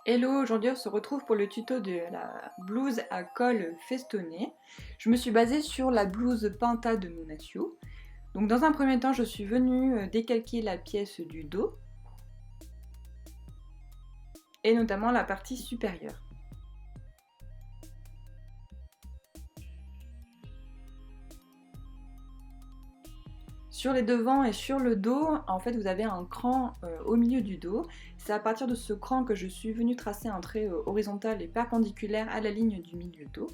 Hello, aujourd'hui on se retrouve pour le tuto de la blouse à col festonné. Je me suis basée sur la blouse Pinta de Monatio. Donc dans un premier temps, je suis venue décalquer la pièce du dos et notamment la partie supérieure. Sur les devants et sur le dos, en fait vous avez un cran au milieu du dos. C'est à partir de ce cran que je suis venue tracer un trait horizontal et perpendiculaire à la ligne du milieu dos.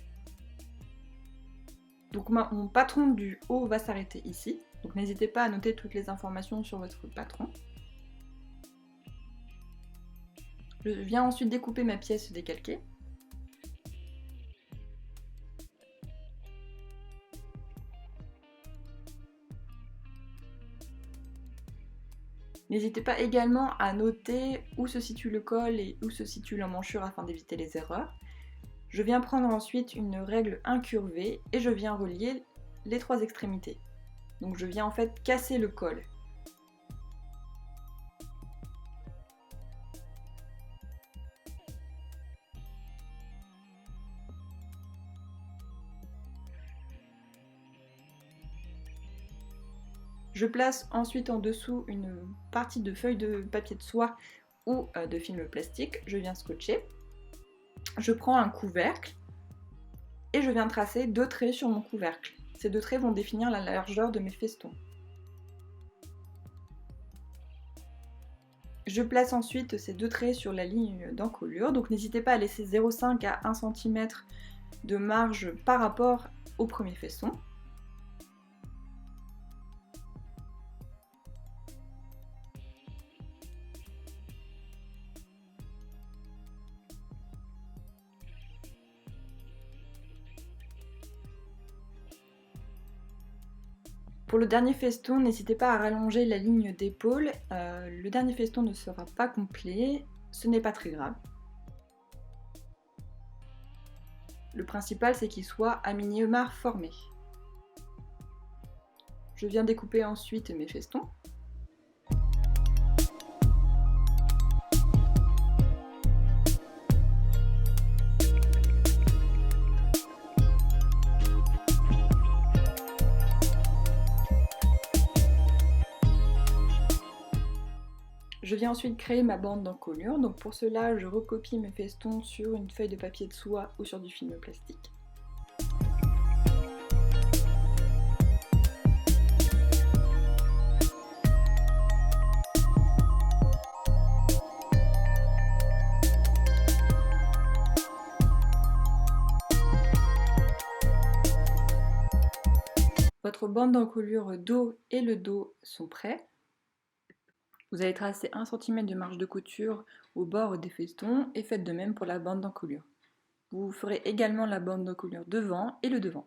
Donc mon patron du haut va s'arrêter ici, donc n'hésitez pas à noter toutes les informations sur votre patron. Je viens ensuite découper ma pièce décalquée. N'hésitez pas également à noter où se situe le col et où se situe l'emmanchure afin d'éviter les erreurs. Je viens prendre ensuite une règle incurvée et je viens relier les trois extrémités. Donc je viens en fait casser le col. Je place ensuite en dessous une partie de feuille de papier de soie ou de film plastique. Je viens scotcher. Je prends un couvercle et je viens tracer deux traits sur mon couvercle. Ces deux traits vont définir la largeur de mes festons. Je place ensuite ces deux traits sur la ligne d'encolure, donc n'hésitez pas à laisser 0,5 à 1 cm de marge par rapport au premier feston. Pour le dernier feston, n'hésitez pas à rallonger la ligne d'épaule. Le dernier feston ne sera pas complet, ce n'est pas très grave. Le principal, c'est qu'il soit à minima formé. Je viens découper ensuite mes festons. Je viens ensuite créer ma bande d'encolure, donc pour cela je recopie mes festons sur une feuille de papier de soie ou sur du film plastique. Votre bande d'encolure dos et le dos sont prêts. Vous allez tracer 1 cm de marge de couture au bord des festons et faites de même pour la bande d'encolure. Vous ferez également la bande d'encolure devant et le devant.